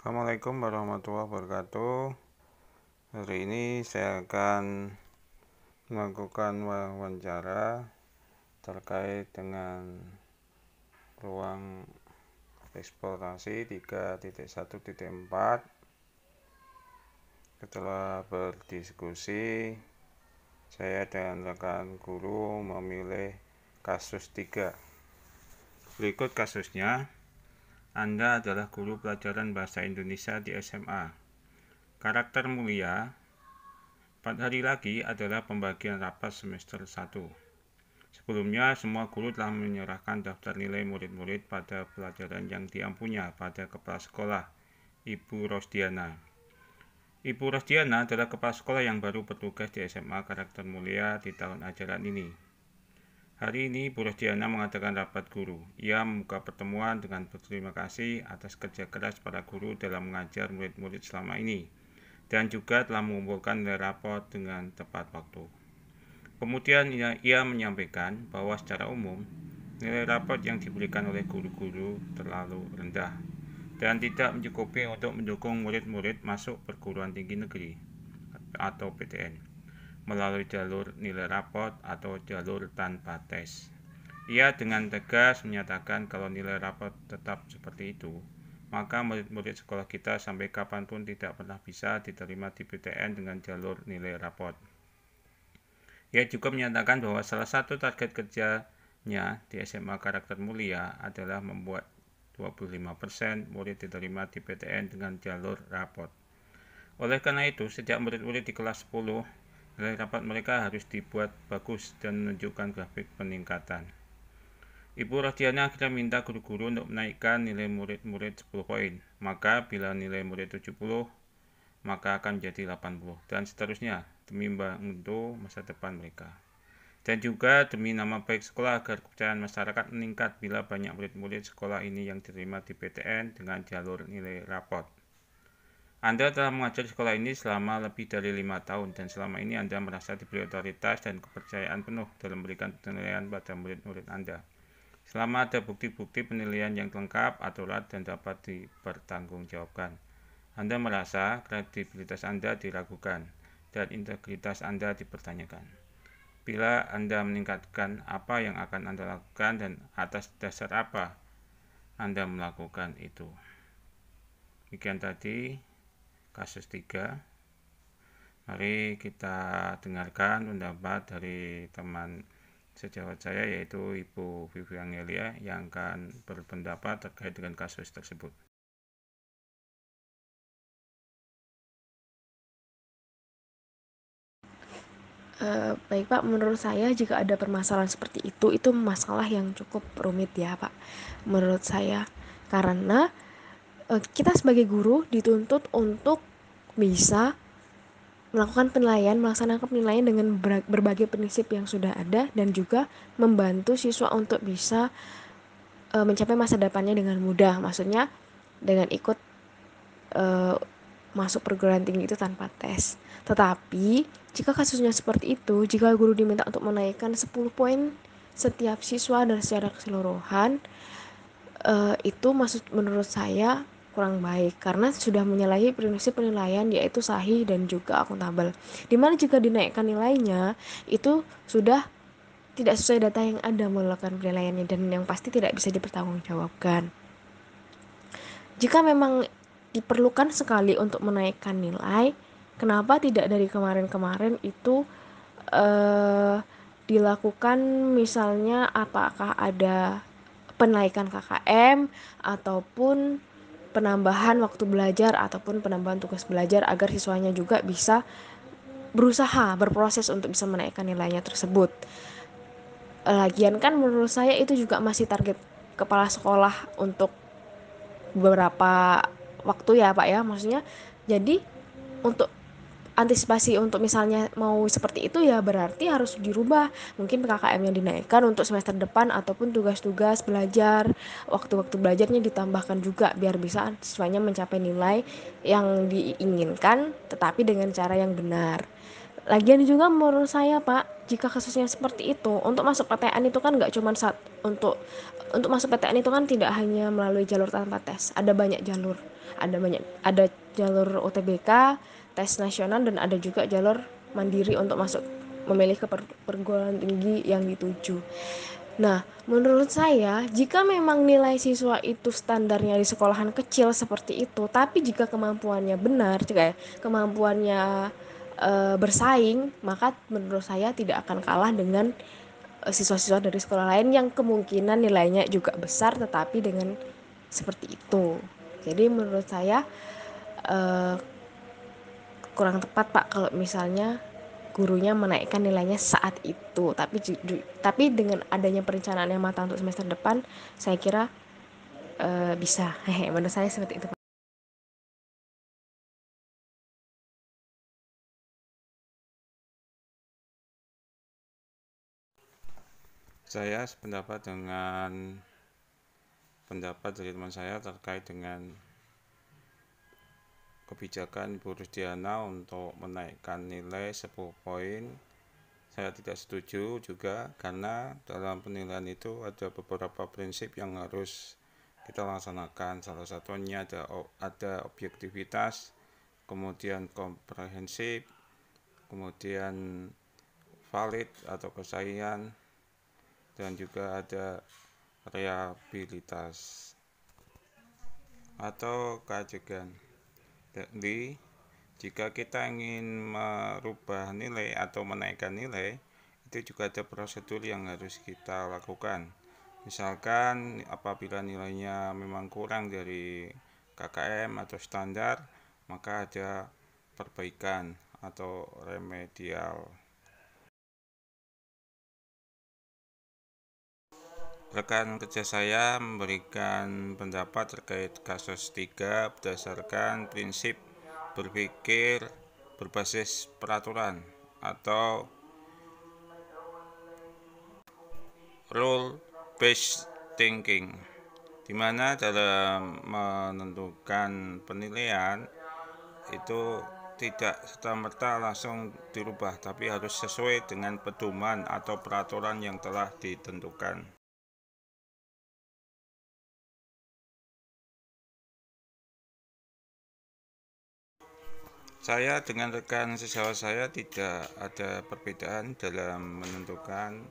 Assalamualaikum warahmatullahi wabarakatuh. Hari ini saya akan melakukan wawancara terkait dengan ruang eksplorasi 3.1.4. Setelah berdiskusi, saya dan rekan guru memilih kasus 3. Berikut kasusnya. Anda adalah guru pelajaran bahasa Indonesia di SMA. Karakter mulia. 4 hari lagi adalah pembagian rapat semester 1. Sebelumnya, semua guru telah menyerahkan daftar nilai murid-murid pada pelajaran yang diampunya pada kepala sekolah, Ibu Rosdiana. Ibu Rosdiana adalah kepala sekolah yang baru bertugas di SMA Karakter Mulia di tahun ajaran ini. Hari ini, Bu Rosdiana mengadakan rapat guru. Ia membuka pertemuan dengan berterima kasih atas kerja keras para guru dalam mengajar murid-murid selama ini, dan juga telah mengumpulkan nilai rapor dengan tepat waktu. Kemudian ia menyampaikan bahwa secara umum, nilai rapor yang diberikan oleh guru-guru terlalu rendah dan tidak mencukupi untuk mendukung murid-murid masuk perguruan tinggi negeri atau PTN melalui jalur nilai raport atau jalur tanpa tes. Ia dengan tegas menyatakan kalau nilai raport tetap seperti itu, maka murid-murid sekolah kita sampai kapanpun tidak pernah bisa diterima di PTN dengan jalur nilai raport. Ia juga menyatakan bahwa salah satu target kerjanya di SMA Karakter Mulia adalah membuat 25% murid diterima di PTN dengan jalur raport. Oleh karena itu, sejak murid-murid di kelas 10, nilai raport mereka harus dibuat bagus dan menunjukkan grafik peningkatan. Ibu Rosdiana akhirnya minta guru-guru untuk menaikkan nilai murid-murid 10 poin. Maka bila nilai murid 70, maka akan menjadi 80 dan seterusnya demi membantu masa depan mereka. Dan juga demi nama baik sekolah agar kepercayaan masyarakat meningkat bila banyak murid-murid sekolah ini yang diterima di PTN dengan jalur nilai raport. Anda telah mengajar di sekolah ini selama lebih dari 5 tahun dan selama ini Anda merasa diberi otoritas dan kepercayaan penuh dalam memberikan penilaian pada murid-murid Anda. Selama ada bukti-bukti penilaian yang lengkap, akurat, dan dapat dipertanggungjawabkan, Anda merasa kredibilitas Anda diragukan dan integritas Anda dipertanyakan. Bila Anda meningkatkan apa yang akan Anda lakukan dan atas dasar apa Anda melakukan itu. Demikian tadi kasus 3. Mari kita dengarkan pendapat dari teman sejawat saya yaitu Ibu Vivi Angelia yang akan berpendapat terkait dengan kasus tersebut. Baik Pak, menurut saya jika ada permasalahan seperti itu masalah yang cukup rumit ya Pak, menurut saya. Karena kita sebagai guru dituntut untuk bisa melakukan penilaian, melaksanakan penilaian dengan berbagai prinsip yang sudah ada dan juga membantu siswa untuk bisa mencapai masa depannya dengan mudah. Maksudnya dengan ikut uh, masuk perguruan tinggi itu tanpa tes. Tetapi jika kasusnya seperti itu, jika guru diminta untuk menaikkan 10 poin setiap siswa dan secara keseluruhan, itu menurut saya kurang baik karena sudah menyalahi prinsip penilaian yaitu sahih dan juga akuntabel. Dimana jika dinaikkan nilainya itu sudah tidak sesuai data yang ada melakukan penilaiannya dan yang pasti tidak bisa dipertanggungjawabkan. Jika memang diperlukan sekali untuk menaikkan nilai, kenapa tidak dari kemarin-kemarin itu dilakukan misalnya apakah ada penaikan KKM ataupun penambahan waktu belajar ataupun penambahan tugas belajar agar siswanya juga bisa berusaha berproses untuk bisa menaikkan nilainya tersebut. Lagian kan menurut saya itu juga masih target kepala sekolah untuk beberapa waktu ya Pak ya, maksudnya jadi untuk antisipasi untuk misalnya mau seperti itu ya berarti harus dirubah mungkin PKKM yang dinaikkan untuk semester depan ataupun tugas-tugas belajar, waktu-waktu belajarnya ditambahkan juga biar bisa siswanya mencapai nilai yang diinginkan tetapi dengan cara yang benar. Lagian juga menurut saya Pak, jika kasusnya seperti itu, untuk masuk PTN itu kan nggak cuma untuk masuk PTN itu kan tidak hanya melalui jalur tanpa tes, ada banyak jalur, ada jalur UTBK, tes nasional, dan ada juga jalur mandiri untuk masuk memilih ke perguruan tinggi yang dituju. Nah, menurut saya, jika memang nilai siswa itu standarnya di sekolahan kecil seperti itu, tapi jika kemampuannya benar, jika kemampuannya bersaing, maka menurut saya tidak akan kalah dengan siswa-siswa dari sekolah lain yang kemungkinan nilainya juga besar, tetapi dengan seperti itu. Jadi menurut saya eh, kurang tepat Pak kalau misalnya gurunya menaikkan nilainya saat itu, tapi dengan adanya perencanaan yang matang untuk semester depan, saya kira bisa. Hehe, menurut saya seperti itu Pak. Saya sependapat dengan pendapat dari teman saya terkait dengan kebijakan Bu Rusdiana untuk menaikkan nilai 10 poin. Saya tidak setuju juga karena dalam penilaian itu ada beberapa prinsip yang harus kita laksanakan. Salah satunya ada objektivitas, kemudian komprehensif, kemudian valid atau kesahihan, dan juga ada reliabilitas atau keajegan. Jadi, jika kita ingin merubah nilai atau menaikkan nilai, itu juga ada prosedur yang harus kita lakukan. Misalkan apabila nilainya memang kurang dari KKM atau standar, maka ada perbaikan atau remedial. Rekan kerja saya memberikan pendapat terkait kasus 3 berdasarkan prinsip berpikir berbasis peraturan atau rule based thinking, di mana dalam menentukan penilaian itu tidak serta-merta langsung dirubah, tapi harus sesuai dengan pedoman atau peraturan yang telah ditentukan. Saya dengan rekan sejawat saya tidak ada perbedaan dalam menentukan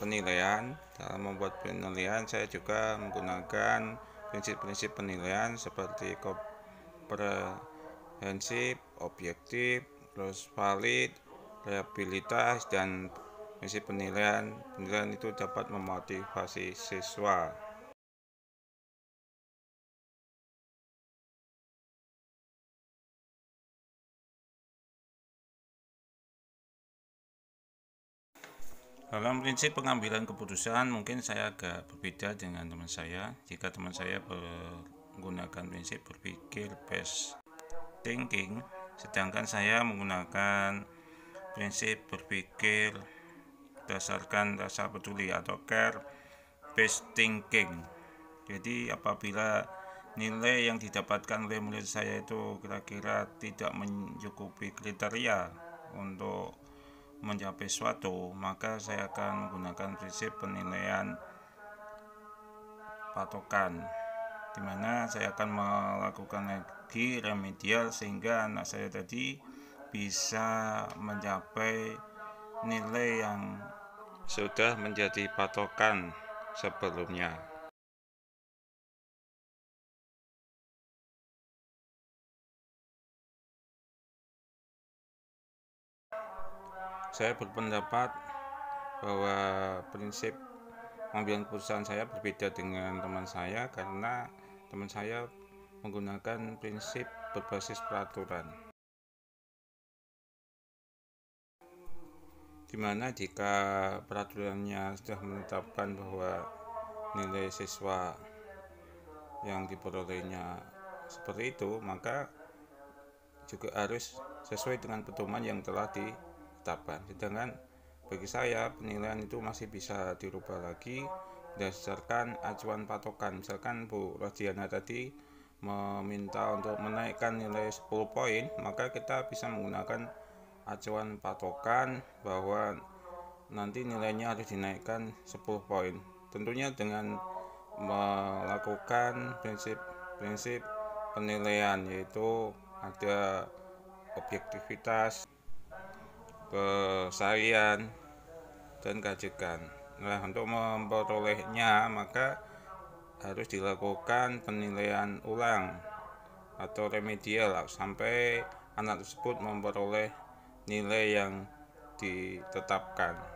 penilaian. Dalam membuat penilaian, saya juga menggunakan prinsip-prinsip penilaian seperti komprehensif, objektif, terus valid, reliabilitas, dan prinsip penilaian. Penilaian itu dapat memotivasi siswa. Dalam prinsip pengambilan keputusan mungkin saya agak berbeda dengan teman saya. Jika teman saya menggunakan prinsip berpikir based thinking, sedangkan saya menggunakan prinsip berpikir berdasarkan rasa peduli atau care based thinking. Jadi apabila nilai yang didapatkan oleh murid saya itu kira-kira tidak mencukupi kriteria untuk mencapai suatu, maka saya akan menggunakan prinsip penilaian patokan, di mana saya akan melakukan lagi remedial sehingga anak saya tadi bisa mencapai nilai yang sudah menjadi patokan sebelumnya. Saya berpendapat bahwa prinsip pengambilan keputusan saya berbeda dengan teman saya karena teman saya menggunakan prinsip berbasis peraturan, di mana jika peraturannya sudah menetapkan bahwa nilai siswa yang diperolehnya seperti itu, maka juga harus sesuai dengan pedoman yang telah ditetapkan. Sedangkan bagi saya penilaian itu masih bisa dirubah lagi berdasarkan acuan patokan. Misalkan Bu Rodiana tadi meminta untuk menaikkan nilai 10 poin, maka kita bisa menggunakan acuan patokan bahwa nanti nilainya harus dinaikkan 10 poin. Tentunya dengan melakukan prinsip penilaian, yaitu ada objektivitas, keseharian, dan keajekan. Nah, untuk memperolehnya maka harus dilakukan penilaian ulang atau remedial sampai anak tersebut memperoleh nilai yang ditetapkan.